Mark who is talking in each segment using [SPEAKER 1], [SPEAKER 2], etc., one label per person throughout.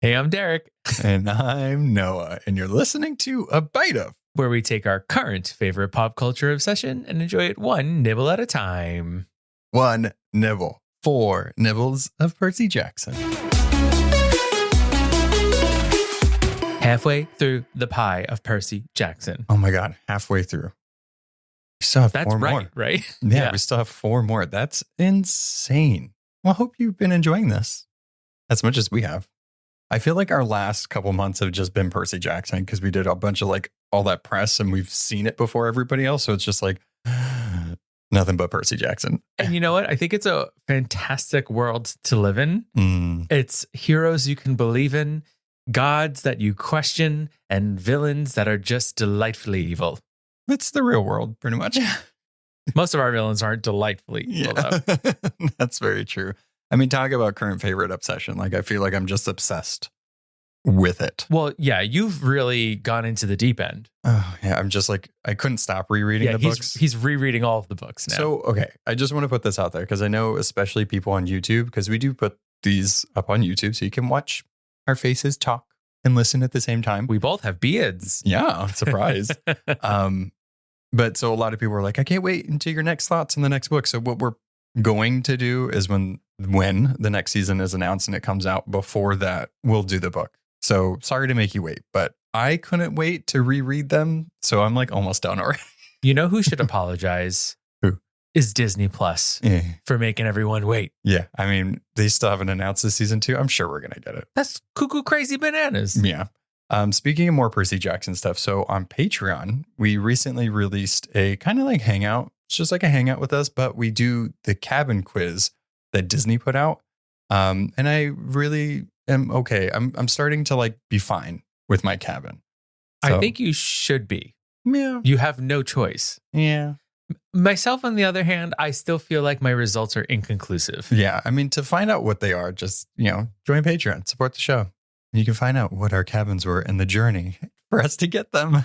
[SPEAKER 1] Hey, I'm Derek,
[SPEAKER 2] And I'm Noah, and you're listening to A Bite of.
[SPEAKER 1] where we take our current favorite pop culture obsession and enjoy it one nibble at a time.
[SPEAKER 2] One nibble. 4 nibbles of Percy Jackson.
[SPEAKER 1] Halfway through the pie of Percy Jackson.
[SPEAKER 2] Oh my God, halfway through. We still have
[SPEAKER 1] That's
[SPEAKER 2] 4
[SPEAKER 1] right,
[SPEAKER 2] more.
[SPEAKER 1] right?
[SPEAKER 2] Yeah, we still have 4 more. That's insane. Well, I hope you've been enjoying this as much as we have. I feel like our last couple months have just been Percy Jackson because we did a bunch of like all that press and we've seen it before everybody else. So it's just like nothing but Percy Jackson.
[SPEAKER 1] And you know what? I think it's a fantastic world to live in. It's heroes you can believe in, gods that you question, and villains that are just delightfully evil.
[SPEAKER 2] It's the real world, pretty much.
[SPEAKER 1] Most of our villains aren't delightfully evil,
[SPEAKER 2] Yeah,
[SPEAKER 1] though.
[SPEAKER 2] that's very true. I mean, talk about current favorite obsession. Like, I feel like I'm just obsessed with it.
[SPEAKER 1] Well, yeah, you've really gone into the deep end.
[SPEAKER 2] Oh, yeah, I'm just like, I couldn't stop rereading the books.
[SPEAKER 1] He's rereading all of the books now.
[SPEAKER 2] So, okay, I just want to put this out there because I know, especially people on YouTube, because we do put these up on YouTube so you can watch our faces talk and listen at the same time.
[SPEAKER 1] We both have beards.
[SPEAKER 2] Yeah, surprise. But so a lot of people are like, I can't wait until your next thoughts on the next book. So what we're going to do is when the next season is announced and it comes out, before that, we'll do the book. So sorry to make you wait, but I couldn't wait to reread them. So I'm like almost done already.
[SPEAKER 1] You know who should apologize?
[SPEAKER 2] Who?
[SPEAKER 1] Is Disney Plus for making everyone wait.
[SPEAKER 2] Yeah. I mean, they still haven't announced this season 2. I'm sure we're going to get it.
[SPEAKER 1] That's cuckoo crazy bananas.
[SPEAKER 2] Yeah. Speaking of more Percy Jackson stuff, so on Patreon, we recently released a kind of like hangout. It's just like a hangout with us, but we do the cabin quiz that Disney put out. And I really am okay. I'm starting to like be fine with my cabin. So,
[SPEAKER 1] I think you should be.
[SPEAKER 2] Yeah.
[SPEAKER 1] You have no choice.
[SPEAKER 2] Yeah.
[SPEAKER 1] Myself, on the other hand, I still feel like my results are inconclusive.
[SPEAKER 2] Yeah. I mean, to find out what they are, just, join Patreon, support the show. You can find out what our cabins were in the journey for us to get them.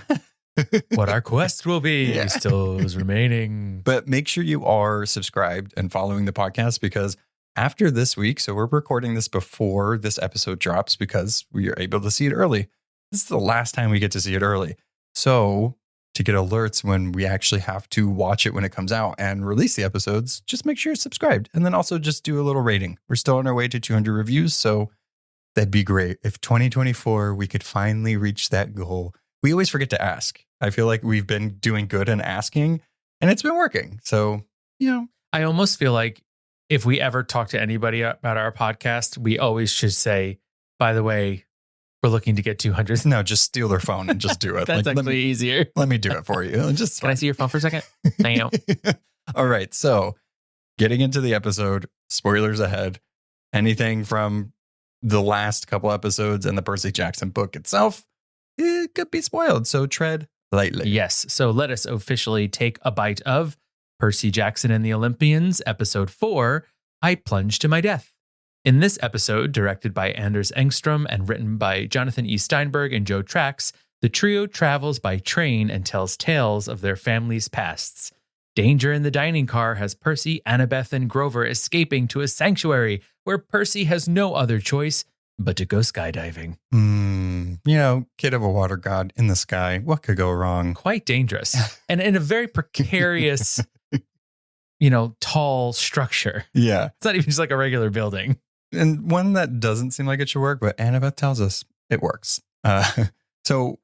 [SPEAKER 1] What our quest will be still is remaining.
[SPEAKER 2] But make sure you are subscribed and following the podcast, because after this week, so we're recording this before this episode drops because we are able to see it early. This is the last time we get to see it early. So to get alerts when we actually have to watch it when it comes out and release the episodes, just make sure you're subscribed. And then also just do a little rating. We're still on our way to 200 reviews. So that'd be great. If 2024, we could finally reach that goal. We always forget to ask. I feel like we've been doing good in asking and it's been working. So,
[SPEAKER 1] I almost feel like if we ever talk to anybody about our podcast, we always should say, by the way, we're looking to get 200.
[SPEAKER 2] No, just steal their phone and just do it.
[SPEAKER 1] That's actually easier.
[SPEAKER 2] Let me do it for you.
[SPEAKER 1] Can I see your phone for a second? No.
[SPEAKER 2] All right. So getting into the episode, spoilers ahead. Anything from the last couple episodes and the Percy Jackson book itself, it could be spoiled. So tread lightly.
[SPEAKER 1] Yes. So let us officially take a bite of Percy Jackson and the Olympians, episode 4, I Plunge to My Death. In this episode, directed by Anders Engstrom and written by Jonathan E. Steinberg and Joe Trax, the trio travels by train and tells tales of their families' pasts. Danger in the dining car has Percy, Annabeth, and Grover escaping to a sanctuary where Percy has no other choice but to go skydiving.
[SPEAKER 2] Kid of a water god in the sky. What could go wrong?
[SPEAKER 1] Quite dangerous. And in a very precarious, tall structure.
[SPEAKER 2] Yeah.
[SPEAKER 1] It's not even just like a regular building.
[SPEAKER 2] And one that doesn't seem like it should work, but Annabeth tells us it works. So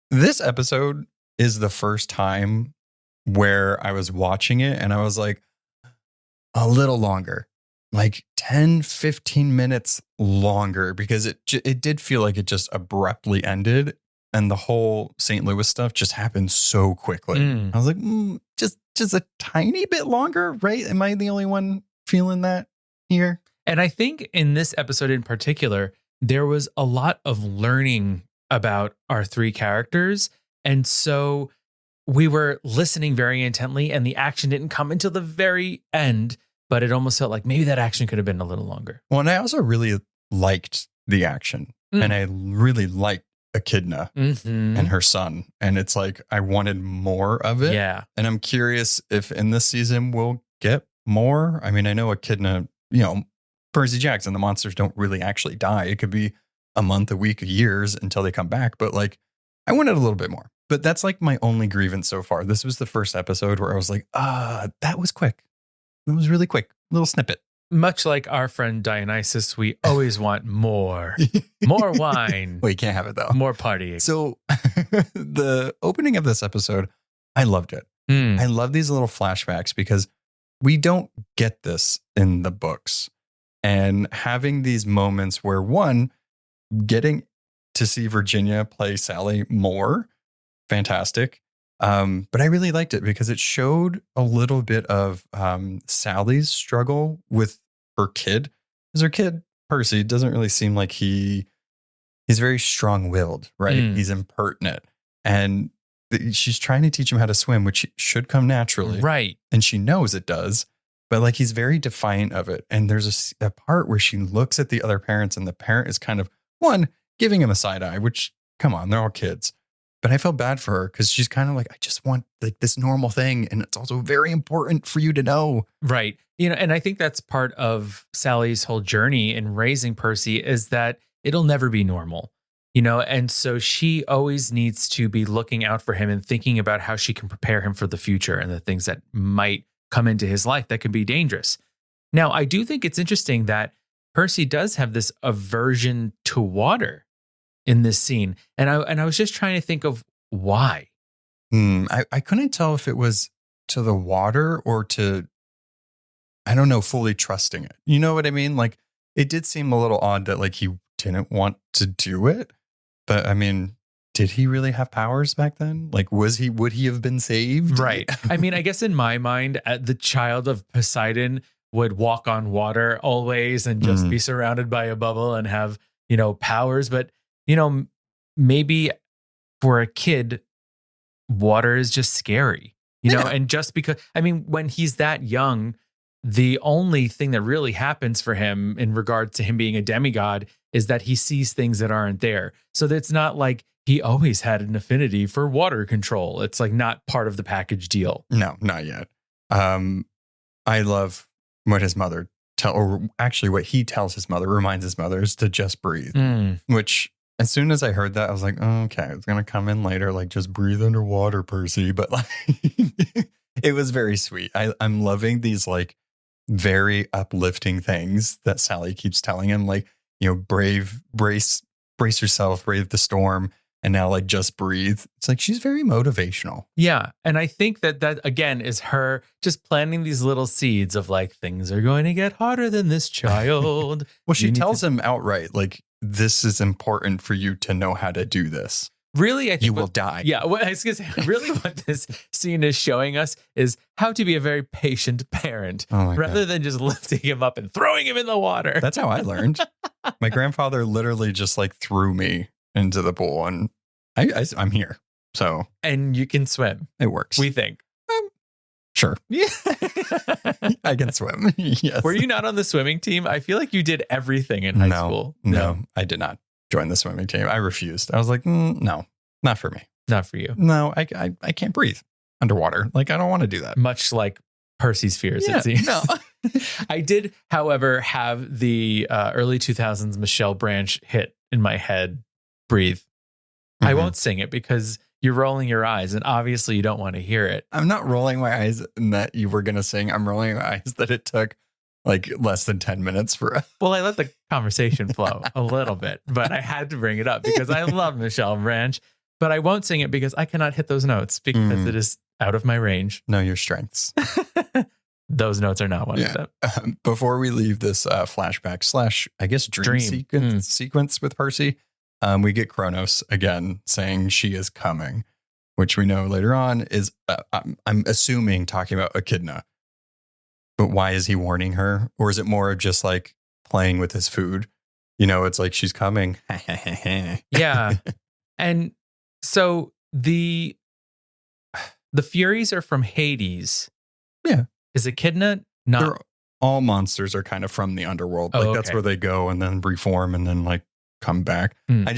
[SPEAKER 2] this episode is the first time where I was watching it and I was like, a little longer, like 10, 15 minutes longer, because it did feel like it just abruptly ended. And the whole St. Louis stuff just happened so quickly. I was like, just a tiny bit longer, right? Am I the only one feeling that here?
[SPEAKER 1] And I think in this episode in particular, there was a lot of learning about our 3 characters. And so we were listening very intently and the action didn't come until the very end, but it almost felt like maybe that action could have been a little longer.
[SPEAKER 2] Well, and I also really liked the action and I really liked Echidna and her son. And it's like, I wanted more of it.
[SPEAKER 1] Yeah.
[SPEAKER 2] And I'm curious if in this season we'll get more. I mean, I know Echidna, Percy Jackson, the monsters don't really actually die. It could be a month, a week, years until they come back. But like, I wanted a little bit more. But that's like my only grievance so far. This was the first episode where I was like, that was quick. It was really quick. Little snippet.
[SPEAKER 1] Much like our friend Dionysus, we always want more. More wine.
[SPEAKER 2] Well, you can't have it though.
[SPEAKER 1] More partying.
[SPEAKER 2] So the opening of this episode, I loved it. I love these little flashbacks because we don't get this in the books. And having these moments where, one, getting to see Virginia play Sally more, fantastic. But I really liked it because it showed a little bit of Sally's struggle with her kid. Because her kid, Percy, doesn't really seem like he's very strong-willed, right? He's impertinent. And she's trying to teach him how to swim, which should come naturally.
[SPEAKER 1] Right.
[SPEAKER 2] And she knows it does. But like he's very defiant of it. And there's a part where she looks at the other parents and the parent is kind of, one, giving him a side eye, which, come on, they're all kids. But I felt bad for her because she's kind of like, I just want like this normal thing. And it's also very important for you to know.
[SPEAKER 1] Right. And I think that's part of Sally's whole journey in raising Percy is that it'll never be normal, and so she always needs to be looking out for him and thinking about how she can prepare him for the future and the things that might come into his life that could be dangerous. Now, I do think it's interesting that Percy does have this aversion to water in this scene. And I was just trying to think of why.
[SPEAKER 2] I couldn't tell if it was to the water or to, I don't know, fully trusting it. You know what I mean? Like, it did seem a little odd that like he didn't want to do it. But I mean, did he really have powers back then? Like, would he have been saved?
[SPEAKER 1] Right. I mean, I guess in my mind, the child of Poseidon would walk on water always and just be surrounded by a bubble and have, powers. But, maybe for a kid, water is just scary, and just because, I mean, when he's that young, the only thing that really happens for him in regard to him being a demigod is that he sees things that aren't there. So it's not like he always had an affinity for water control. It's like not part of the package deal.
[SPEAKER 2] No, not yet. I love what his mother what he tells his mother, reminds his mother, is to just breathe. Which, as soon as I heard that, I was like, oh, okay, it's going to come in later, like just breathe underwater, Percy. But like, it was very sweet. I'm loving these like very uplifting things that Sally keeps telling him, like, brace yourself, brave the storm. And now, like, just breathe. It's like she's very motivational.
[SPEAKER 1] Yeah. And I think that again, is her just planting these little seeds of like, things are going to get harder than this child.
[SPEAKER 2] Well, she tells him outright, like, this is important for you to know how to do this.
[SPEAKER 1] Really, I think
[SPEAKER 2] you will die.
[SPEAKER 1] Yeah. What I was going to say, really what this scene is showing us is how to be a very patient parent rather than just lifting him up and throwing him in the water.
[SPEAKER 2] That's how I learned. My grandfather literally just like threw me into the pool and I'm here. So.
[SPEAKER 1] And you can swim.
[SPEAKER 2] It works.
[SPEAKER 1] We think.
[SPEAKER 2] Sure.
[SPEAKER 1] Yeah.
[SPEAKER 2] I can swim. Yes.
[SPEAKER 1] Were you not on the swimming team? I feel like you did everything in high school.
[SPEAKER 2] No, I did not join the swimming team. I refused. I was like, no, not for me.
[SPEAKER 1] Not for you.
[SPEAKER 2] No, I can't breathe underwater. Like, I don't want to do that.
[SPEAKER 1] Much like Percy's fears, it seems.
[SPEAKER 2] No.
[SPEAKER 1] I did, however, have the early 2000s Michelle Branch hit in my head. Breathe. I won't sing it because you're rolling your eyes and obviously you don't want to hear it.
[SPEAKER 2] I'm not rolling my eyes in that you were going to sing. I'm rolling my eyes that it took like less than 10 minutes for.
[SPEAKER 1] Well, I let the conversation flow a little bit, but I had to bring it up because I love Michelle Branch, but I won't sing it because I cannot hit those notes because it is out of my range.
[SPEAKER 2] Know your strengths.
[SPEAKER 1] Those notes are not one of them.
[SPEAKER 2] Before we leave this flashback / I guess dream. Sequence with Percy, we get Kronos again saying she is coming, which we know later on is, I'm assuming, talking about Echidna. But why is he warning her? Or is it more of just like playing with his food? It's like she's coming.
[SPEAKER 1] Yeah. And so the Furies are from Hades.
[SPEAKER 2] Yeah.
[SPEAKER 1] Is Echidna not?
[SPEAKER 2] All monsters are kind of from the underworld. Like that's where they go and then reform and then like come back. I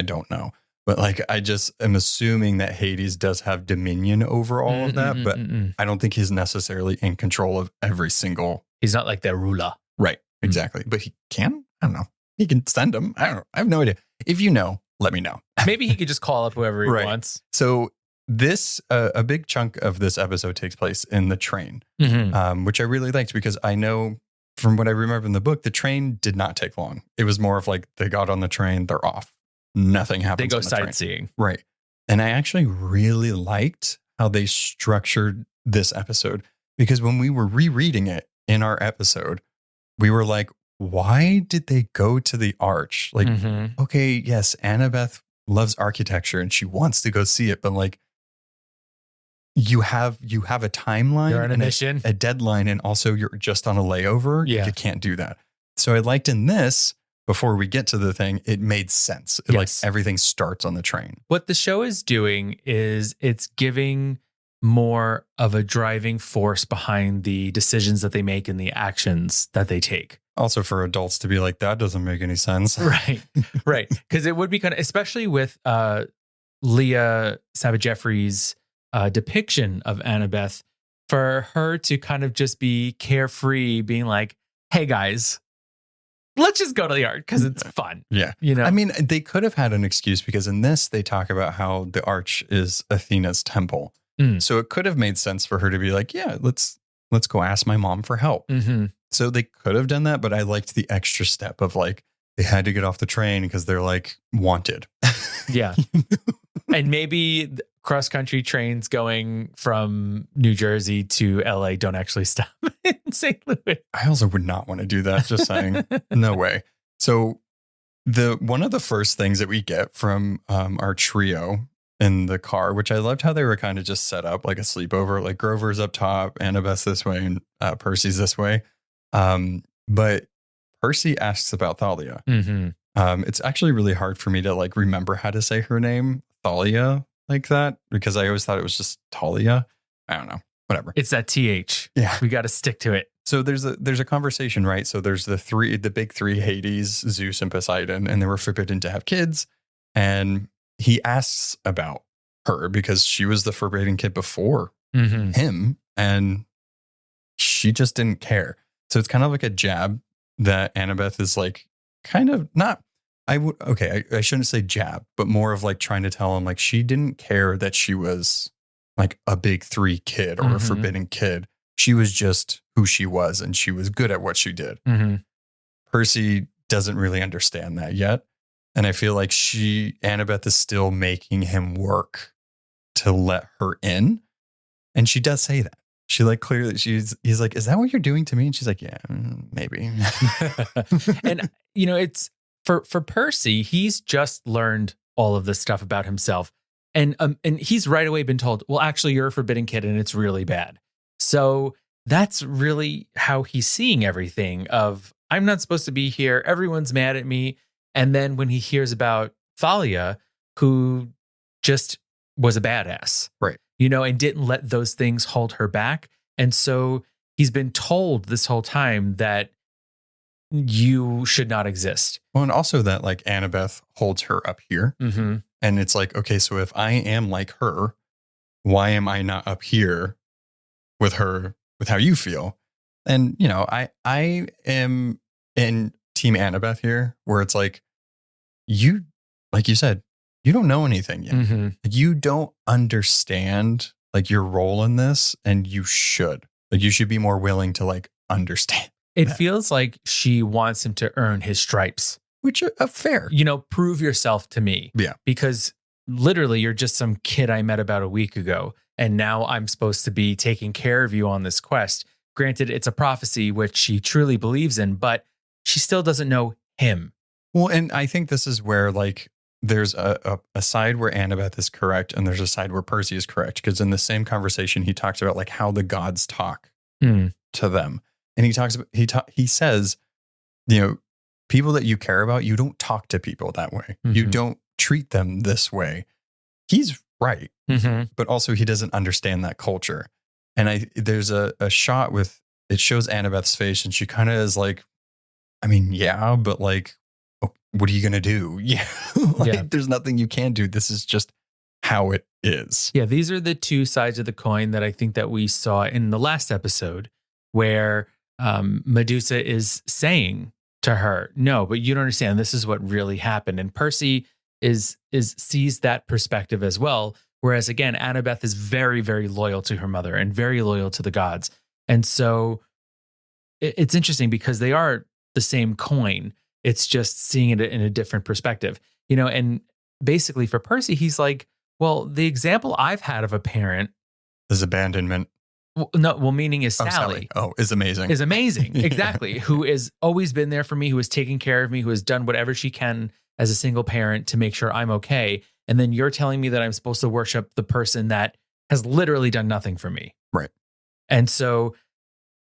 [SPEAKER 2] don't know. But like, I just am assuming that Hades does have dominion over all of that. But I don't think he's necessarily in control of every single.
[SPEAKER 1] He's not like the ruler.
[SPEAKER 2] Right. Exactly. But he can? I don't know. He can send them. I don't know. I have no idea. If you know, let me know.
[SPEAKER 1] Maybe he could just call up whoever he wants.
[SPEAKER 2] So this, a big chunk of this episode takes place in the train, which I really liked because I know from what I remember in the book, the train did not take long. It was more of like they got on the train, they're off. Nothing happens.
[SPEAKER 1] They go sightseeing.
[SPEAKER 2] Right. And I actually really liked how they structured this episode because when we were rereading it in our episode, we were like, why did they go to the arch? Like, okay, yes, Annabeth loves architecture and she wants to go see it, but like you have a timeline,
[SPEAKER 1] you're on a mission,
[SPEAKER 2] a deadline, and also you're just on a layover. Yeah. You can't do that. So I liked in this, before we get to the thing, it made sense. Like everything starts on the train.
[SPEAKER 1] What the show is doing is it's giving more of a driving force behind the decisions that they make and the actions that they take.
[SPEAKER 2] Also for adults to be like, that doesn't make any sense.
[SPEAKER 1] Right. Because it would be kind of, especially with Leah Savage Jeffries' depiction of Annabeth, for her to kind of just be carefree, being like, hey guys, let's just go to the art because it's fun.
[SPEAKER 2] Yeah.
[SPEAKER 1] You know,
[SPEAKER 2] I mean, they could have had an excuse because in this, they talk about how the arch is Athena's temple. So it could have made sense for her to be like, yeah, let's go ask my mom for help. So they could have done that. But I liked the extra step of like, they had to get off the train because they're like wanted.
[SPEAKER 1] Yeah. And maybe cross-country trains going from New Jersey to LA don't actually stop in St. Louis.
[SPEAKER 2] I also would not want to do that. Just saying, no way. So one of the first things that we get from our trio in the car, which I loved how they were kind of just set up like a sleepover, like Grover's up top, Annabeth's this way, and Percy's this way. But Percy asks about Thalia. It's actually really hard for me to like remember how to say her name, Thalia, like that, because I always thought it was just Talia. I don't know, whatever.
[SPEAKER 1] It's that TH.
[SPEAKER 2] Yeah,
[SPEAKER 1] we got to stick to it.
[SPEAKER 2] So there's a conversation, right? So there's the big three, Hades, Zeus, and Poseidon, and they were forbidden to have kids. And he asks about her because she was the forbidden kid before him, and she just didn't care. So it's kind of like a jab that Annabeth is like kind of not. I shouldn't say jab, but more of like trying to tell him like she didn't care that she was like a big three kid or a forbidden kid. She was just who she was, and she was good at what she did. Percy doesn't really understand that yet. And I feel like Annabeth is still making him work to let her in. And she does say that. She like clearly, he's like, is that what you're doing to me? And she's like, yeah, maybe.
[SPEAKER 1] And, you know, it's for Percy, he's just learned all of this stuff about himself. And he's right away been told, well, actually, you're a forbidden kid and it's really bad. So that's really how he's seeing everything of, I'm not supposed to be here. Everyone's mad at me. And then when he hears about Thalia, who just was a badass,
[SPEAKER 2] right?
[SPEAKER 1] You know, and didn't let those things hold her back. And so he's been told this whole time that you should not exist.
[SPEAKER 2] Well, and also that like Annabeth holds her up here. And it's like, okay, so if I am like her, why am I not up here with her, with how you feel? And, you know, I am in Team Annabeth here, where it's like, you, like you said, you don't know anything yet. You don't understand like your role in this, and you should. Like you should be more willing to like understand.
[SPEAKER 1] It feels like she wants him to earn his stripes.
[SPEAKER 2] Which are fair.
[SPEAKER 1] You know, prove yourself to me.
[SPEAKER 2] Yeah.
[SPEAKER 1] Because literally you're just some kid I met about a week ago, and now I'm supposed to be taking care of you on this quest. Granted, it's a prophecy, which she truly believes in, but she still doesn't know him.
[SPEAKER 2] Well, and I think this is where like there's a side where Annabeth is correct and there's a side where Percy is correct. Because in the same conversation, he talks about like how the gods talk to them. And he says, you know, people that you care about, you don't talk to people that way. You don't treat them this way. He's right. But also he doesn't understand that culture. And there's a shot with, it shows Annabeth's face and she kind of is like, I mean, yeah, but like, what are you going to do? Yeah. There's nothing you can do. This is just how it is.
[SPEAKER 1] Yeah. These are the two sides of the coin that I think that we saw in the last episode, where Medusa is saying to her. No, but you don't understand. This is what really happened. And Percy sees that perspective as well. Whereas again, Annabeth is very, very loyal to her mother and very loyal to the gods. And so it's interesting because they are the same coin. It's just seeing it in a different perspective, and basically for Percy, he's like, well, the example I've had of a parent
[SPEAKER 2] is abandonment.
[SPEAKER 1] Meaning is Sally.
[SPEAKER 2] Is amazing.
[SPEAKER 1] Is amazing.
[SPEAKER 2] Yeah.
[SPEAKER 1] Exactly. Who has always been there for me, who has taken care of me, who has done whatever she can as a single parent to make sure I'm okay. And then you're telling me that I'm supposed to worship the person that has literally done nothing for me.
[SPEAKER 2] Right.
[SPEAKER 1] And so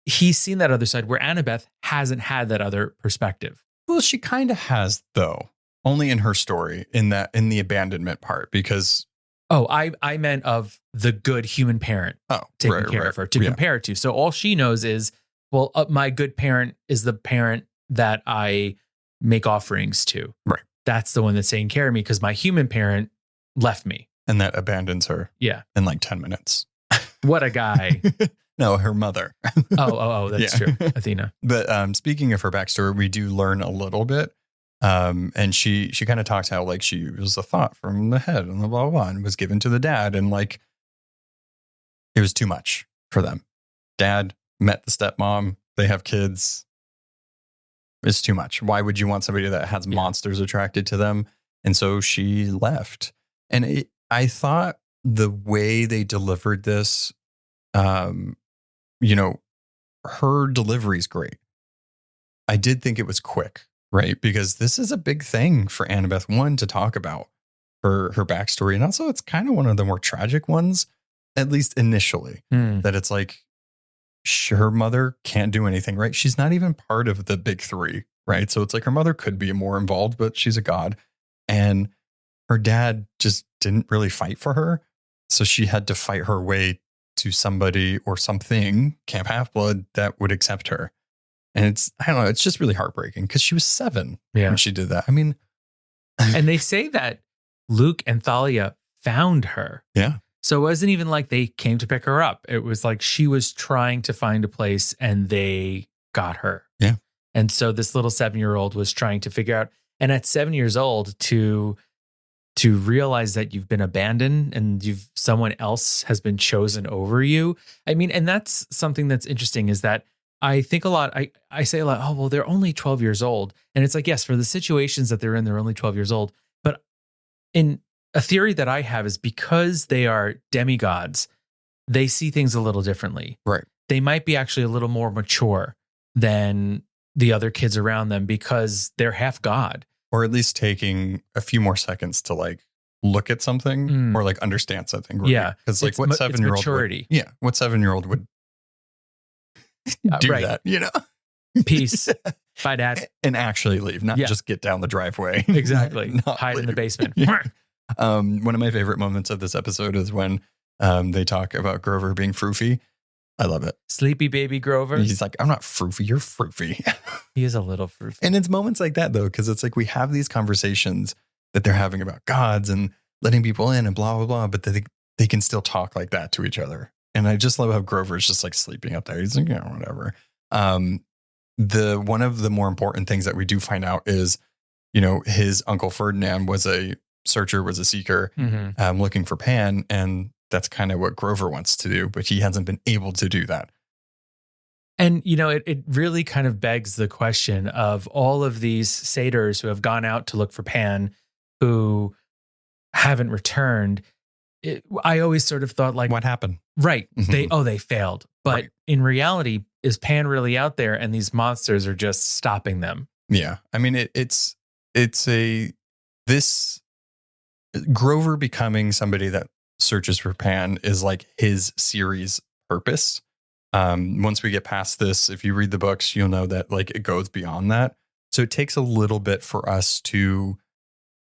[SPEAKER 1] he's seen that other side where Annabeth hasn't had that other perspective.
[SPEAKER 2] Well, she kind of has, though, only in her story, in the abandonment part, because.
[SPEAKER 1] Oh, I meant of the good human parent taking care of her to compare it to. So all she knows is, well, my good parent is the parent that I make offerings to.
[SPEAKER 2] Right.
[SPEAKER 1] That's the one that's taking care of me because my human parent left me.
[SPEAKER 2] And that abandons her.
[SPEAKER 1] Yeah.
[SPEAKER 2] In like 10 minutes.
[SPEAKER 1] What a guy.
[SPEAKER 2] No, her mother.
[SPEAKER 1] That's true. Athena.
[SPEAKER 2] But speaking of her backstory, we do learn a little bit. And she kind of talks how like she was a thought from the head and blah, blah, blah, and was given to the dad. And like, it was too much for them. Dad met the stepmom. They have kids. It's too much. Why would you want somebody that has monsters attracted to them? And so she left. And I thought the way they delivered this, her delivery is great. I did think it was quick. Right. Because this is a big thing for Annabeth, one, to talk about her backstory. And also it's kind of one of the more tragic ones, at least initially, that it's like her mother can't do anything, right? She's not even part of the big three, right? So it's like her mother could be more involved, but she's a god. And her dad just didn't really fight for her. So she had to fight her way to somebody or something, Camp Half-Blood, that would accept her. And I don't know, it's just really heartbreaking because she was 7 when she did that. I mean,
[SPEAKER 1] and they say that Luke and Thalia found her.
[SPEAKER 2] Yeah.
[SPEAKER 1] So it wasn't even like they came to pick her up. It was like she was trying to find a place and they got her.
[SPEAKER 2] Yeah.
[SPEAKER 1] And so this little 7-year-old was trying to figure out, and at 7 years old to realize that you've been abandoned and someone else has been chosen over you. I mean, and that's something that's interesting is that I think a lot, I say a lot, oh, well, they're only 12 years old. And it's like, yes, for the situations that they're in, they're only 12 years old. But in a theory that I have is because they are demigods, they see things a little differently.
[SPEAKER 2] Right.
[SPEAKER 1] They might be actually a little more mature than the other kids around them because they're half god.
[SPEAKER 2] Or at least taking a few more seconds to like look at something or like understand something. Right?
[SPEAKER 1] Yeah.
[SPEAKER 2] Because like what 7-year-old
[SPEAKER 1] maturity.
[SPEAKER 2] What 7-year-old would do that,
[SPEAKER 1] Peace. Bye, Dad.
[SPEAKER 2] And actually leave, not just get down the driveway.
[SPEAKER 1] Exactly. Hide in the basement.
[SPEAKER 2] One of my favorite moments of this episode is when they talk about Grover being froofy. I love it.
[SPEAKER 1] Sleepy baby Grover.
[SPEAKER 2] He's like, I'm not froofy, you're froofy.
[SPEAKER 1] He is a little froofy.
[SPEAKER 2] And it's moments like that, though, because it's like we have these conversations that they're having about gods and letting people in and blah, blah, blah, but they can still talk like that to each other. And I just love how Grover's just like sleeping up there. He's like, whatever. One of the more important things that we do find out is, his Uncle Ferdinand was a seeker, looking for Pan. And that's kind of what Grover wants to do, but he hasn't been able to do that.
[SPEAKER 1] And, it really kind of begs the question of all of these satyrs who have gone out to look for Pan, who haven't returned. I always sort of thought like,
[SPEAKER 2] what happened?
[SPEAKER 1] Right. They failed. But in reality, is Pan really out there and these monsters are just stopping them?
[SPEAKER 2] Yeah. I mean, Grover becoming somebody that searches for Pan is like his series purpose. Once we get past this, if you read the books, you'll know that like it goes beyond that. So it takes a little bit for us to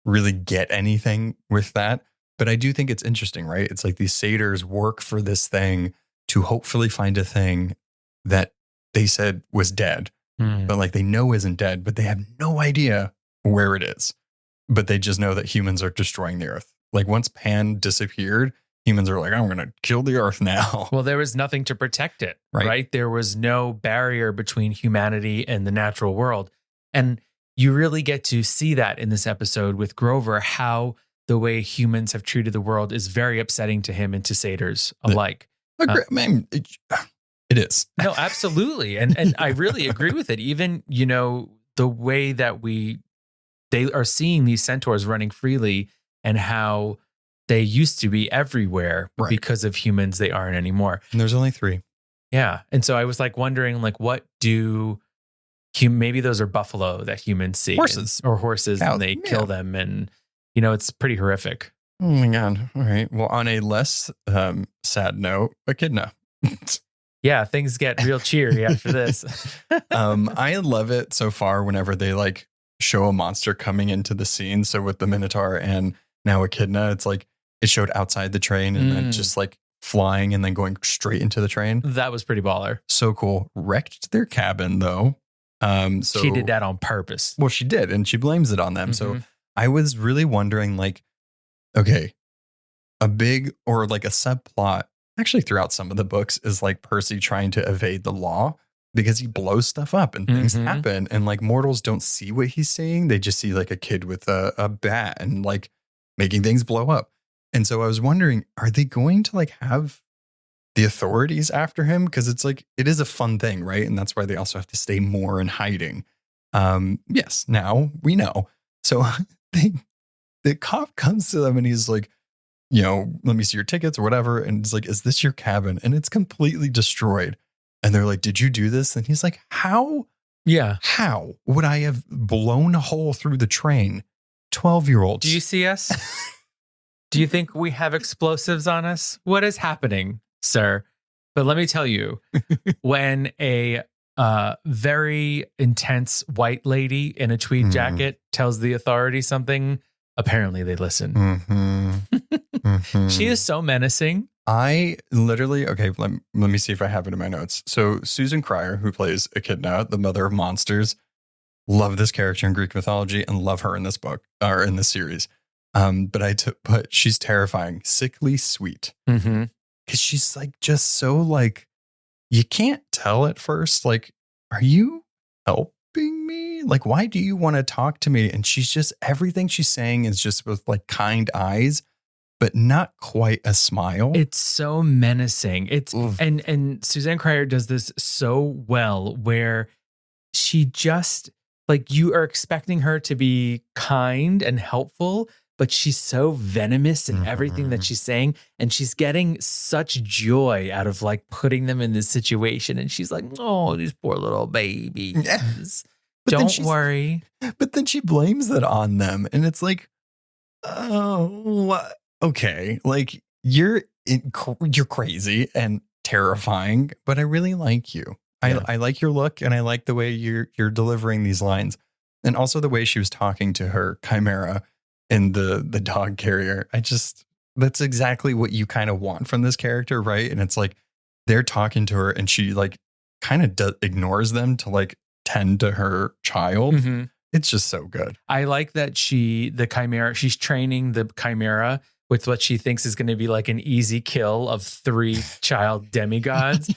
[SPEAKER 2] really get anything with that. But I do think it's interesting, right? It's like these satyrs work for this thing to hopefully find a thing that they said was dead, but like they know isn't dead, but they have no idea where it is. But they just know that humans are destroying the earth. Like once Pan disappeared, humans are like, I'm going to kill the earth now.
[SPEAKER 1] Well, there was nothing to protect it, right? There was no barrier between humanity and the natural world. And you really get to see that in this episode with Grover, how the way humans have treated the world is very upsetting to him and to satyrs alike.
[SPEAKER 2] Man, it is.
[SPEAKER 1] No, absolutely. And I really agree with it. Even, the way that they are seeing these centaurs running freely and how they used to be everywhere, but because of humans, they aren't anymore.
[SPEAKER 2] And there's only 3.
[SPEAKER 1] Yeah. And so I was like wondering, like, what do maybe those are buffalo that humans see,
[SPEAKER 2] horses
[SPEAKER 1] and they kill them. And, it's pretty horrific.
[SPEAKER 2] Oh my God. All right. Well, on a less sad note, Echidna.
[SPEAKER 1] Yeah. Things get real cheery after this.
[SPEAKER 2] I love it so far whenever they like show a monster coming into the scene. So with the Minotaur and now Echidna, it's like it showed outside the train and then just like flying and then going straight into the train.
[SPEAKER 1] That was pretty baller.
[SPEAKER 2] So cool. Wrecked their cabin though. So
[SPEAKER 1] she did that on purpose.
[SPEAKER 2] Well, she did, and she blames it on them. So I was really wondering, like, okay, a big or like a subplot actually throughout some of the books is like Percy trying to evade the law because he blows stuff up and things happen, and like mortals don't see what he's saying. They just see like a kid with a bat and like making things blow up. And so I was wondering, are they going to like have the authorities after him? Because it's like, it is a fun thing, right? And that's why they also have to stay more in hiding. Yes, now we know. So the cop comes to them and he's like, let me see your tickets or whatever. And it's like, is this your cabin? And it's completely destroyed. And they're like, did you do this? And he's like, how?
[SPEAKER 1] Yeah.
[SPEAKER 2] How would I have blown a hole through the train? 12-year-olds.
[SPEAKER 1] Do you see us? Do you think we have explosives on us? What is happening, sir? But let me tell you, when a very intense white lady in a tweed jacket tells the authorities something, apparently they listen. She is so menacing.
[SPEAKER 2] I literally, okay, let me see if I have it in my notes. So Susan Cryer, who plays Echidna, the mother of monsters, love this character in Greek mythology and love her in this book or in this series. But she's terrifying, sickly sweet. Because she's like just so like, you can't tell at first, like, are you helping me? Like, why do you want to talk to me? And she's just, everything she's saying is just with like kind eyes, but not quite a smile.
[SPEAKER 1] It's so menacing. And Suzanne Cryer does this so well where she just like, you are expecting her to be kind and helpful, but she's so venomous in everything that she's saying. And she's getting such joy out of like putting them in this situation. And she's like, oh, these poor little babies. Don't worry.
[SPEAKER 2] But then she blames it on them. And it's like, oh, okay. Like you're crazy and terrifying, but I really like you. Yeah. I like your look and I like the way you're delivering these lines. And also the way she was talking to her Chimera in the dog carrier. That's exactly what you kind of want from this character, right? And it's like they're talking to her and she like kind of ignores them to like tend to her child. It's just so good.
[SPEAKER 1] I like that she's training the Chimera with what she thinks is going to be like an easy kill of 3 child demigods.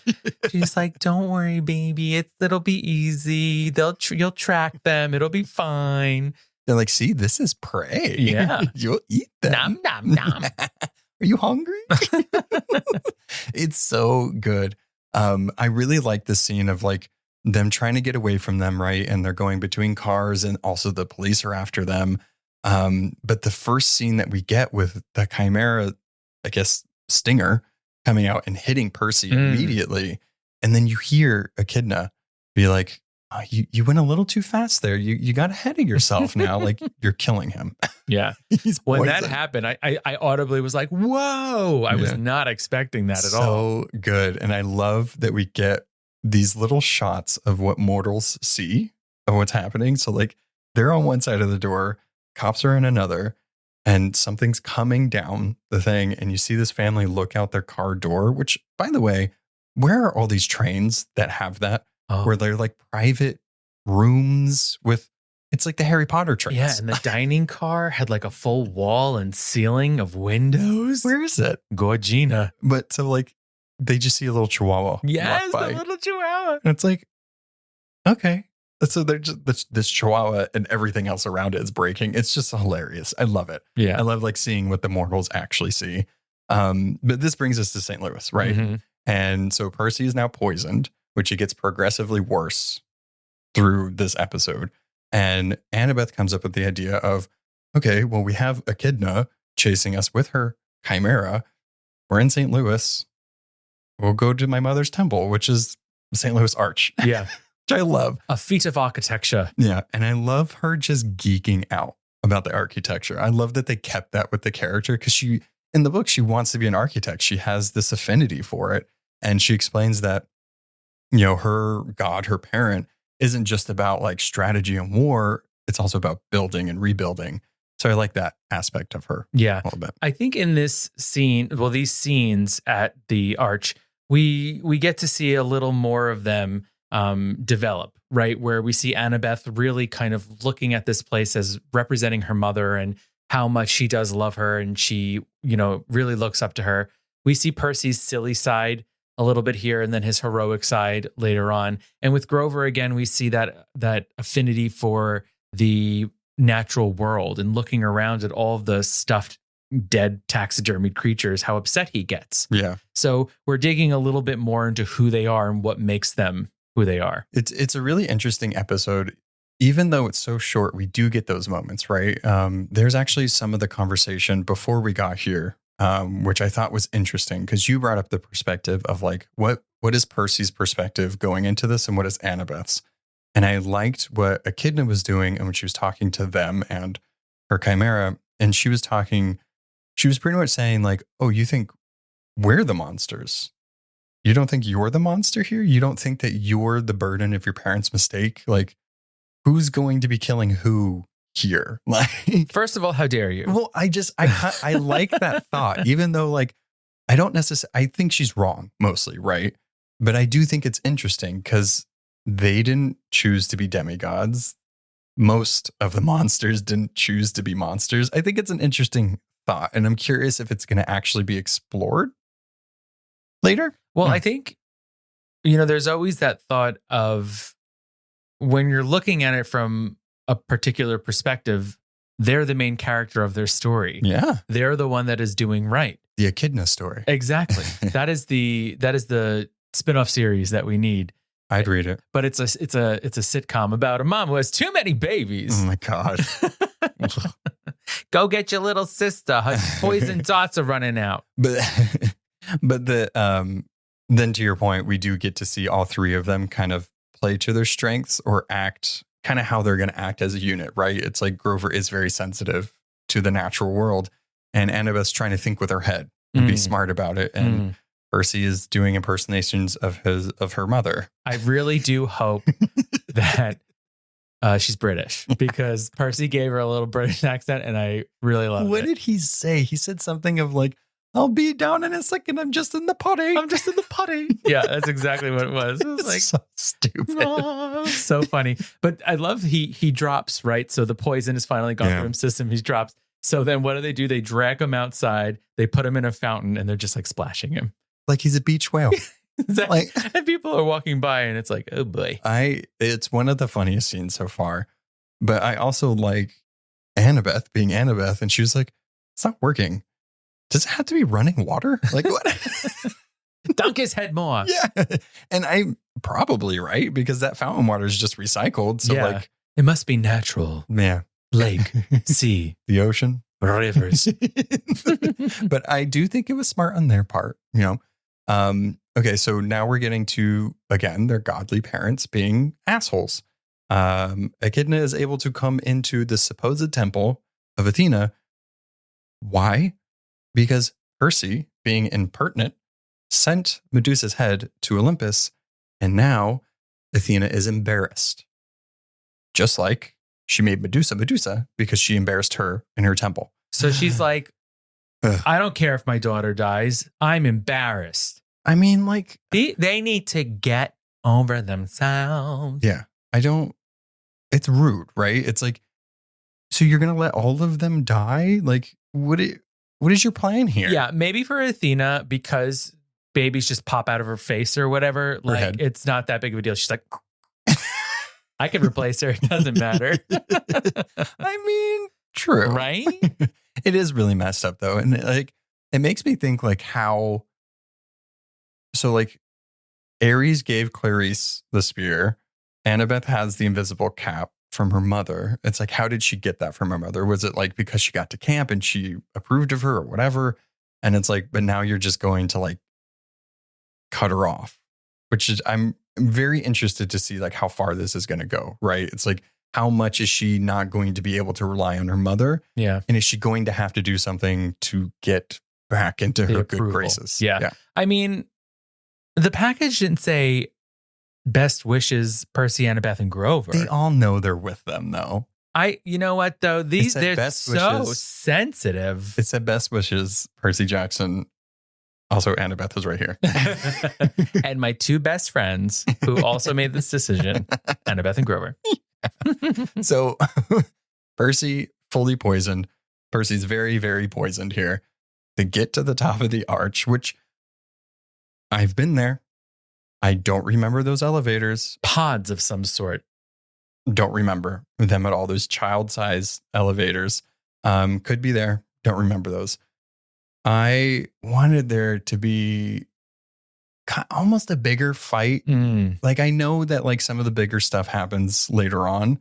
[SPEAKER 1] She's like, don't worry, baby. It'll be easy. You'll track them. It'll be fine.
[SPEAKER 2] They're like, see, this is prey.
[SPEAKER 1] Yeah.
[SPEAKER 2] You'll eat them.
[SPEAKER 1] Nom, nom, nom.
[SPEAKER 2] Are you hungry? It's so good. I really like the scene of like them trying to get away from them, right? And they're going between cars and also the police are after them. But the first scene that we get with the Chimera, I guess, stinger coming out and hitting Percy immediately. And then you hear Echidna be like, oh, you went a little too fast there. You got ahead of yourself now. Like you're killing him.
[SPEAKER 1] Yeah. When that happened, I audibly was like, whoa, I was not expecting that at all.
[SPEAKER 2] So good. And I love that we get these little shots of what mortals see of what's happening. So like they're on one side of the door, cops are in another, and something's coming down the thing. And you see this family look out their car door, which by the way, where are all these trains that have that? Where they're like private rooms with, it's like the Harry Potter trains.
[SPEAKER 1] Yeah, and the dining car had like a full wall and ceiling of windows.
[SPEAKER 2] Where is it?
[SPEAKER 1] Gorgina.
[SPEAKER 2] But so like, they just see a little chihuahua.
[SPEAKER 1] Yes, a little chihuahua.
[SPEAKER 2] And it's like, okay, So they're just this chihuahua and everything else around it is breaking. It's just hilarious. I love it.
[SPEAKER 1] Yeah.
[SPEAKER 2] I love like seeing what the mortals actually see. But this brings us to St. Louis, right?
[SPEAKER 1] Mm-hmm.
[SPEAKER 2] And so Percy is now poisoned, which it gets progressively worse through this episode. And Annabeth comes up with the idea of, okay, well, we have Echidna chasing us with her Chimera. We're in St. Louis. We'll go to my mother's temple, which is St. Louis Arch.
[SPEAKER 1] Yeah.
[SPEAKER 2] Which I love.
[SPEAKER 1] A feat of architecture.
[SPEAKER 2] Yeah. And I love her just geeking out about the architecture. I love that they kept that with the character because she, in the book, she wants to be an architect. She has this affinity for it. And she explains that, you know, her God, her parent, isn't just about like strategy and war. It's also about building and rebuilding. So I like that aspect of her.
[SPEAKER 1] Yeah.
[SPEAKER 2] A little bit.
[SPEAKER 1] I think in this scene, well, these scenes at the Arch, we get to see a little more of them develop, right? Where we see Annabeth really kind of looking at this place as representing her mother and how much she does love her. And she, you know, really looks up to her. We see Percy's silly side a little bit here and then his heroic side later on. And with Grover, again, we see that affinity for the natural world and looking around at all of the stuffed, dead, taxidermied creatures, how upset he gets.
[SPEAKER 2] Yeah.
[SPEAKER 1] So we're digging a little bit more into who they are and what makes them who they are.
[SPEAKER 2] It's a really interesting episode. Even though it's so short, we do get those moments, right? There's actually some of the conversation before we got here, which I thought was interesting because you brought up the perspective of like, what is Percy's perspective going into this and what is Annabeth's? And I liked what Echidna was doing and when she was talking to them and her Chimera. And she was pretty much saying like, oh, you think we're the monsters? You don't think you're the monster here? You don't think that you're the burden of your parents' mistake? Like, who's going to be killing who here? Like,
[SPEAKER 1] first of all, how dare you?
[SPEAKER 2] Well, I like that thought, even though like, I think she's wrong mostly, right? But I do think it's interesting because they didn't choose to be demigods. Most of the monsters didn't choose to be monsters. I think it's an interesting thought, and I'm curious if it's going to actually be explored later.
[SPEAKER 1] Well, I think, you know, there's always that thought of when you're looking at it from a particular perspective, they're the main character of their story.
[SPEAKER 2] Yeah.
[SPEAKER 1] They're the one that is doing right.
[SPEAKER 2] The Echidna story.
[SPEAKER 1] Exactly. That is the spin-off series that we need.
[SPEAKER 2] I'd read it.
[SPEAKER 1] But it's a sitcom about a mom who has too many babies.
[SPEAKER 2] Oh my God.
[SPEAKER 1] Go get your little sister. Her poison dots are running out.
[SPEAKER 2] But then to your point, we do get to see all three of them kind of play to their strengths or act kind of how they're going to act as a unit, right? It's like Grover is very sensitive to the natural world and Annabeth's trying to think with her head and be smart about it. And Percy is doing impersonations of her mother.
[SPEAKER 1] I really do hope that she's British because Percy gave her a little British accent and I really love it.
[SPEAKER 2] What did he say? He said something of like, I'll be down in a second. I'm just in the potty.
[SPEAKER 1] Yeah, that's exactly what it was. It was like
[SPEAKER 2] so stupid.
[SPEAKER 1] So funny. But I love he drops, right? So the poison is finally gone through his system. He drops. So then what do? They drag him outside. They put him in a fountain and they're just like splashing him.
[SPEAKER 2] Like he's a beach whale.
[SPEAKER 1] Like, and people are walking by and it's like, oh boy.
[SPEAKER 2] It's one of the funniest scenes so far. But I also like Annabeth being Annabeth. And she was like, it's not working. Does it have to be running water? Like what?
[SPEAKER 1] Dunk his head more.
[SPEAKER 2] Yeah. And I'm probably right because that fountain water is just recycled. So like
[SPEAKER 1] it must be natural.
[SPEAKER 2] Yeah.
[SPEAKER 1] Lake, sea,
[SPEAKER 2] the ocean,
[SPEAKER 1] rivers.
[SPEAKER 2] But I do think it was smart on their part, you know. Okay, so now we're getting to, again, their godly parents being assholes. Echidna is able to come into the supposed temple of Athena. Why? Because Percy, being impertinent, sent Medusa's head to Olympus, and now Athena is embarrassed. Just like she made Medusa because she embarrassed her in her temple.
[SPEAKER 1] So she's like, I don't care if my daughter dies. I'm embarrassed.
[SPEAKER 2] I mean, like...
[SPEAKER 1] They need to get over themselves.
[SPEAKER 2] Yeah. It's rude, right? It's like, so you're going to let all of them die? Like, what is your plan here?
[SPEAKER 1] Yeah, maybe for Athena, because babies just pop out of her face or whatever. Like, it's not that big of a deal. She's like... I can replace her. It doesn't matter.
[SPEAKER 2] I mean, true.
[SPEAKER 1] Right?
[SPEAKER 2] It is really messed up though. And like, it makes me think like how, so like Ares gave Clarice the spear. Annabeth has the invisible cap from her mother. It's like, how did she get that from her mother? Was it like because she got to camp and she approved of her or whatever? And it's like, but now you're just going to like cut her off, which is, I'm very interested to see like how far this is going to go, right? It's like, how much is she not going to be able to rely on her mother?
[SPEAKER 1] Yeah.
[SPEAKER 2] And is she going to have to do something to get back into her
[SPEAKER 1] approval.
[SPEAKER 2] good graces?
[SPEAKER 1] Yeah. I mean, the package didn't say best wishes, Percy, Annabeth, and Grover.
[SPEAKER 2] They all know they're with them though.
[SPEAKER 1] You know what though? They're
[SPEAKER 2] best
[SPEAKER 1] so
[SPEAKER 2] wishes.
[SPEAKER 1] sensitive.
[SPEAKER 2] It said best wishes, Percy Jackson. Also, Annabeth is right here.
[SPEAKER 1] And my two best friends who also made this decision, Annabeth and Grover.
[SPEAKER 2] So Percy fully poisoned. Percy's very, very poisoned here. To get to the top of the arch, which I've been there. I don't remember those elevators.
[SPEAKER 1] Pods of some sort.
[SPEAKER 2] Don't remember them at all. Those child-sized elevators could be there. Don't remember those. I wanted there to be almost a bigger fight. Like I know that like some of the bigger stuff happens later on,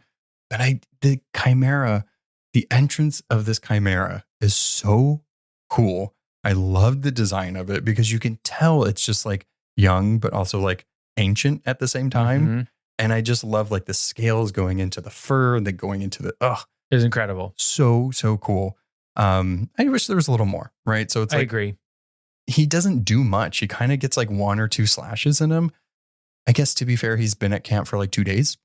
[SPEAKER 2] but the Chimera, the entrance of this Chimera is so cool. I love the design of it because you can tell it's just like young, but also like ancient at the same time.
[SPEAKER 1] Mm-hmm.
[SPEAKER 2] And I just love like the scales going into the fur and then going into the,
[SPEAKER 1] It's incredible.
[SPEAKER 2] so cool. I wish there was a little more, right? So it's like,
[SPEAKER 1] I agree.
[SPEAKER 2] He doesn't do much. He kind of gets like 1 or 2 slashes in him. I guess to be fair, he's been at camp for like 2 days.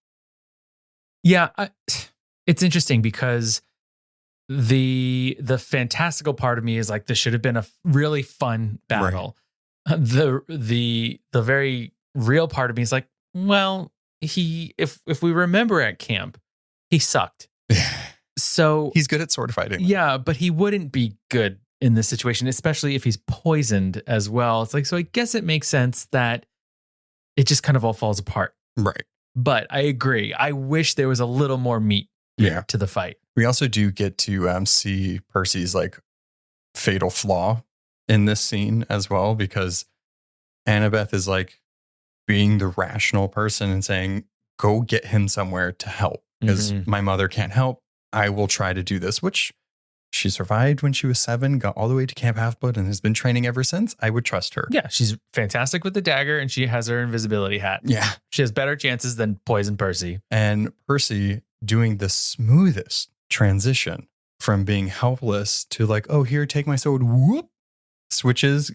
[SPEAKER 1] Yeah. It's interesting because the fantastical part of me is like, this should have been a really fun battle. Right. The very real part of me is like, well, if we remember at camp, he sucked. So
[SPEAKER 2] he's good at sword fighting.
[SPEAKER 1] Yeah, but he wouldn't be good in this situation, especially if he's poisoned as well. It's like, so I guess it makes sense that it just kind of all falls apart.
[SPEAKER 2] Right.
[SPEAKER 1] But I agree. I wish there was a little more meat to the fight.
[SPEAKER 2] We also do get to see Percy's like fatal flaw in this scene as well, because Annabeth is like being the rational person and saying, go get him somewhere to help because my mother can't help. I will try to do this, which she survived when she was 7, got all the way to Camp Half-Blood and has been training ever since. I would trust her.
[SPEAKER 1] Yeah, she's fantastic with the dagger and she has her invisibility hat.
[SPEAKER 2] Yeah.
[SPEAKER 1] She has better chances than Poison Percy.
[SPEAKER 2] And Percy doing the smoothest transition from being helpless to like, oh, here, take my sword. Whoop. Switches,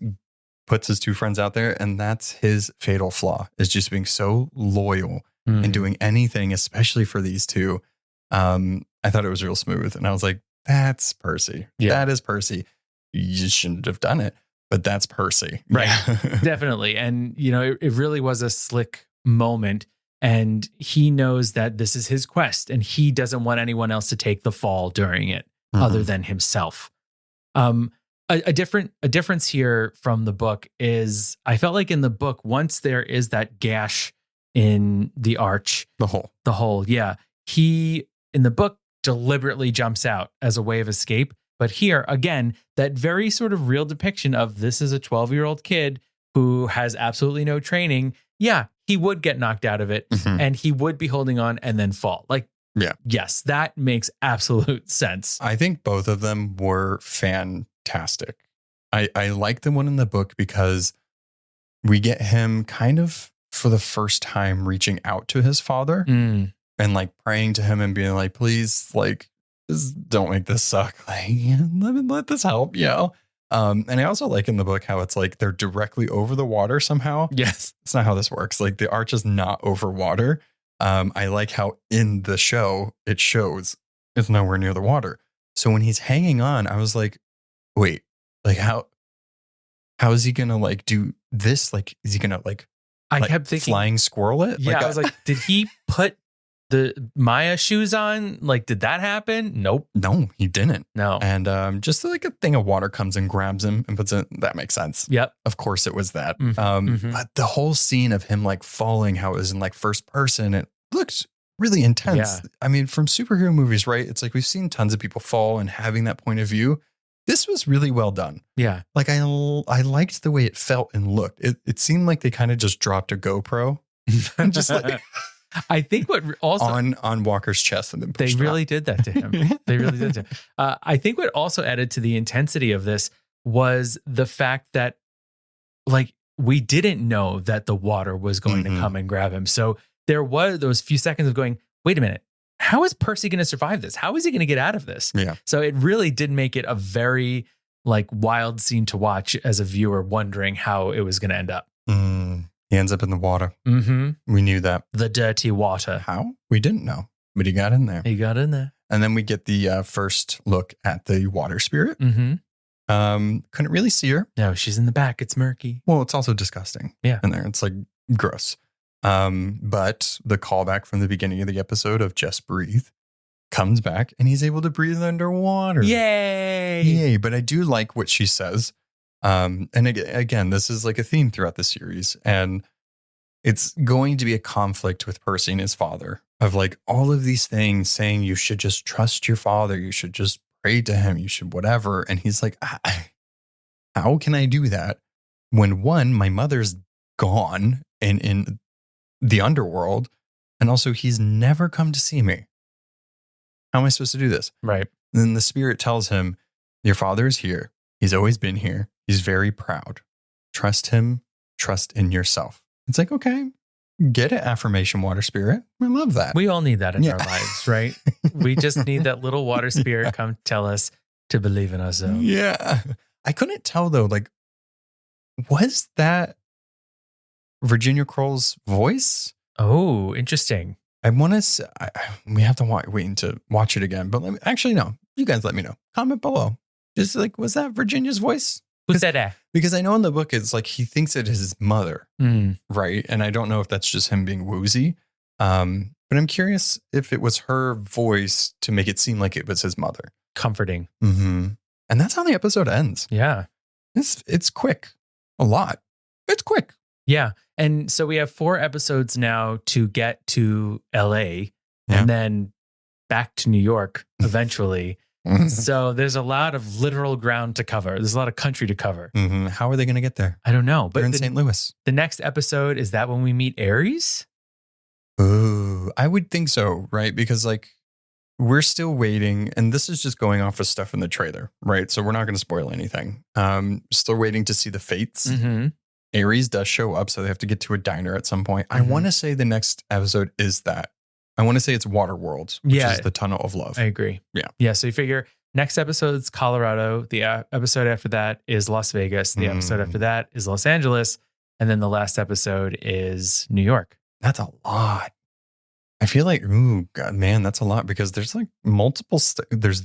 [SPEAKER 2] puts his 2 friends out there. And that's his fatal flaw, is just being so loyal and doing anything, especially for these 2. I thought it was real smooth. And I was like, that's Percy. Yeah. That is Percy. You shouldn't have done it, but that's Percy.
[SPEAKER 1] Right. Definitely. And, you know, it really was a slick moment. And he knows that this is his quest and he doesn't want anyone else to take the fall during it other than himself. A difference here from the book is I felt like in the book, once there is that gash in the arch, the hole. Yeah. He in the book deliberately jumps out as a way of escape. But here, again, that very sort of real depiction of this is a 12-year-old kid who has absolutely no training. Yeah, he would get knocked out of it and he would be holding on and then fall. Like, yeah, yes, that makes absolute sense.
[SPEAKER 2] I think both of them were fantastic. I like the one in the book because we get him kind of for the first time reaching out to his father and like praying to him and being like, please, like, just don't make this suck. Like, let this help, you know? And I also like in the book how it's like they're directly over the water somehow.
[SPEAKER 1] Yes.
[SPEAKER 2] It's not how this works. Like the arch is not over water. I like how in the show it shows it's nowhere near the water. So when he's hanging on, I was like, wait, like how is he gonna like do this? Like, is he gonna like
[SPEAKER 1] I kept thinking
[SPEAKER 2] flying squirrel it?
[SPEAKER 1] Yeah,
[SPEAKER 2] like,
[SPEAKER 1] I was like, did he put the Maya shoes on? Like, did that happen? Nope.
[SPEAKER 2] No, he didn't.
[SPEAKER 1] No.
[SPEAKER 2] And just like a thing of water comes and grabs him and puts it. That makes sense.
[SPEAKER 1] Yep.
[SPEAKER 2] Of course it was that. But the whole scene of him like falling, how it was in like first person, it looks really intense.
[SPEAKER 1] Yeah.
[SPEAKER 2] I mean, from superhero movies, right? It's like we've seen tons of people fall and having that point of view. This was really well done.
[SPEAKER 1] Yeah.
[SPEAKER 2] Like I liked the way it felt and looked. It seemed like they kind of just dropped a GoPro and just like
[SPEAKER 1] I think what also
[SPEAKER 2] on Walker's chest and then
[SPEAKER 1] they
[SPEAKER 2] pushed
[SPEAKER 1] really did that to him. They really did. I think what also added to the intensity of this was the fact that, like, we didn't know that the water was going to come and grab him. So there was those few seconds of going, wait a minute, how is Percy going to survive this? How is he going to get out of this?
[SPEAKER 2] Yeah.
[SPEAKER 1] So it really did make it a very like wild scene to watch as a viewer, wondering how it was going to end up.
[SPEAKER 2] He ends up in the water.
[SPEAKER 1] Mm-hmm.
[SPEAKER 2] We knew that.
[SPEAKER 1] The dirty water.
[SPEAKER 2] How? We didn't know, but he got in there.
[SPEAKER 1] He got in there.
[SPEAKER 2] And then we get the first look at the water spirit.
[SPEAKER 1] Mm-hmm.
[SPEAKER 2] Couldn't really see her.
[SPEAKER 1] No, she's in the back. It's murky.
[SPEAKER 2] Well, it's also disgusting.
[SPEAKER 1] Yeah.
[SPEAKER 2] In there. It's like gross. But the callback from the beginning of the episode of Just Breathe comes back and he's able to breathe underwater.
[SPEAKER 1] Yay.
[SPEAKER 2] Yay. But I do like what she says. And again, this is like a theme throughout the series. And it's going to be a conflict with Percy and his father of like all of these things saying you should just trust your father. You should just pray to him. You should whatever. And he's like, how can I do that when one, my mother's gone and in the underworld, and also he's never come to see me. How am I supposed to do this?
[SPEAKER 1] Right.
[SPEAKER 2] And then the spirit tells him, your father is here. He's always been here. He's very proud. Trust him. Trust in yourself. It's like, okay, get it, affirmation water spirit. I love that.
[SPEAKER 1] We all need that in our lives, right? We just need that little water spirit come tell us to believe in ourselves.
[SPEAKER 2] Yeah. I couldn't tell though, like, was that Virginia Kroll's voice?
[SPEAKER 1] Oh, interesting.
[SPEAKER 2] I want to say, we have to wait to watch it again, but actually, no, you guys let me know. Comment below. Just like, was that Virginia's voice?
[SPEAKER 1] Who's that?
[SPEAKER 2] Because I know in the book, it's like he thinks it is his mother, right? And I don't know if that's just him being woozy. But I'm curious if it was her voice to make it seem like it was his mother.
[SPEAKER 1] Comforting.
[SPEAKER 2] Mm-hmm. And that's how the episode ends.
[SPEAKER 1] Yeah.
[SPEAKER 2] It's quick. A lot. It's quick.
[SPEAKER 1] Yeah. And so we have 4 episodes now to get to LA and then back to New York eventually. So there's a lot of literal ground to cover. There's a lot of country to cover.
[SPEAKER 2] Mm-hmm. How are they going to get there?
[SPEAKER 1] I don't know. But
[SPEAKER 2] they're in St. Louis.
[SPEAKER 1] The next episode, is that when we meet Ares?
[SPEAKER 2] Ooh, I would think so, right? Because like we're still waiting, and this is just going off of stuff in the trailer, right? So we're not going to spoil anything. Still waiting to see the fates.
[SPEAKER 1] Mm-hmm.
[SPEAKER 2] Ares does show up, so they have to get to a diner at some point. I want to say the next episode is that. I want to say it's Waterworld, which is the Tunnel of Love.
[SPEAKER 1] I agree.
[SPEAKER 2] Yeah.
[SPEAKER 1] Yeah. So you figure next episode's Colorado. The episode after that is Las Vegas. The episode after that is Los Angeles. And then the last episode is New York.
[SPEAKER 2] That's a lot. I feel like, ooh, God, man, that's a lot because there's like multiple, there's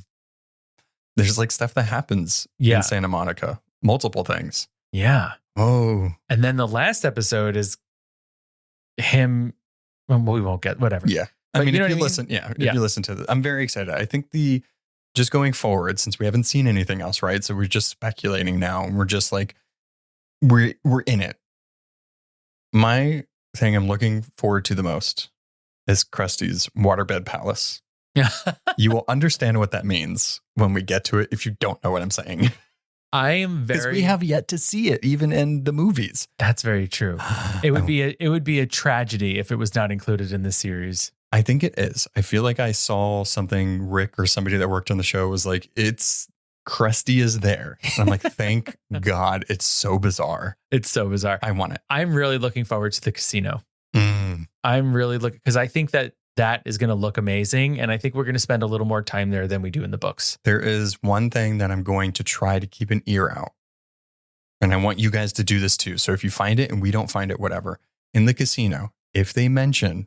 [SPEAKER 2] like stuff that happens in Santa Monica. Multiple things.
[SPEAKER 1] Yeah.
[SPEAKER 2] Oh.
[SPEAKER 1] And then the last episode is him. Well, we won't get whatever.
[SPEAKER 2] Yeah. I mean, if you listen, if you listen to this, I'm very excited. I think just going forward, since we haven't seen anything else, right? So we're just speculating now and we're just like, we're in it. My thing I'm looking forward to the most is Krusty's waterbed palace.
[SPEAKER 1] Yeah.
[SPEAKER 2] You will understand what that means when we get to it if you don't know what I'm saying.
[SPEAKER 1] I am
[SPEAKER 2] because we have yet to see it, even in the movies.
[SPEAKER 1] That's very true. It would be a tragedy if it was not included in the series.
[SPEAKER 2] I think it is. I feel like I saw something Rick or somebody that worked on the show was like, it's Krusty is there. And I'm like, thank God. It's so bizarre.
[SPEAKER 1] It's so bizarre.
[SPEAKER 2] I want it.
[SPEAKER 1] I'm really looking forward to the casino. I'm really looking because I think that is going to look amazing. And I think we're going to spend a little more time there than we do in the books.
[SPEAKER 2] There is one thing that I'm going to try to keep an ear out. And I want you guys to do this too. So if you find it and we don't find it, whatever, in the casino, if they mention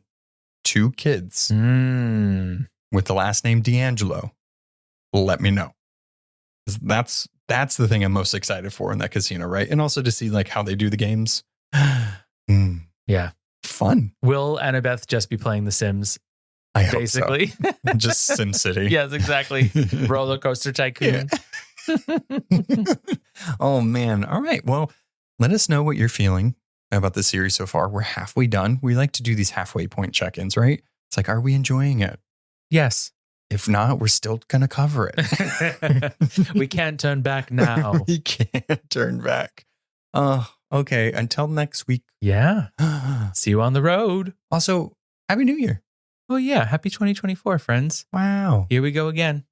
[SPEAKER 2] 2 kids with the last name D'Angelo, let me know. That's the thing I'm most excited for in that casino, right? And also to see like how they do the games.
[SPEAKER 1] Yeah.
[SPEAKER 2] Fun.
[SPEAKER 1] Will Annabeth just be playing The Sims?
[SPEAKER 2] I hope
[SPEAKER 1] basically.
[SPEAKER 2] So. Just Sim City.
[SPEAKER 1] Yes, exactly. Roller Coaster Tycoon.
[SPEAKER 2] Oh, man. All right. Well, let us know what you're feeling about the series so far. We're halfway done. We like to do these halfway point check-ins, right? It's like, are we enjoying it?
[SPEAKER 1] Yes.
[SPEAKER 2] If not, we're still going to cover it.
[SPEAKER 1] We can't turn back now.
[SPEAKER 2] We can't turn back. Okay. Until next week.
[SPEAKER 1] Yeah. See you on the road.
[SPEAKER 2] Also, Happy New Year.
[SPEAKER 1] Oh, yeah. Happy 2024, friends.
[SPEAKER 2] Wow.
[SPEAKER 1] Here we go again.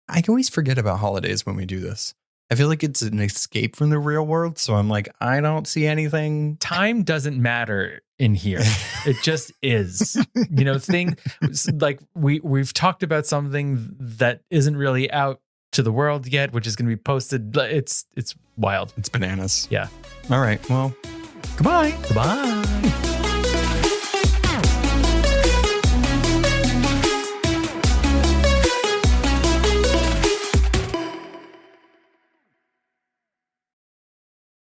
[SPEAKER 2] I always forget about holidays when we do this. I feel like it's an escape from the real world. So I'm like, I don't see anything.
[SPEAKER 1] Time doesn't matter in here. It just is. Like we've talked about something that isn't really out to the world yet, which is going to be posted. It's wild.
[SPEAKER 2] It's bananas.
[SPEAKER 1] Yeah.
[SPEAKER 2] All right. Well, goodbye.
[SPEAKER 1] Goodbye.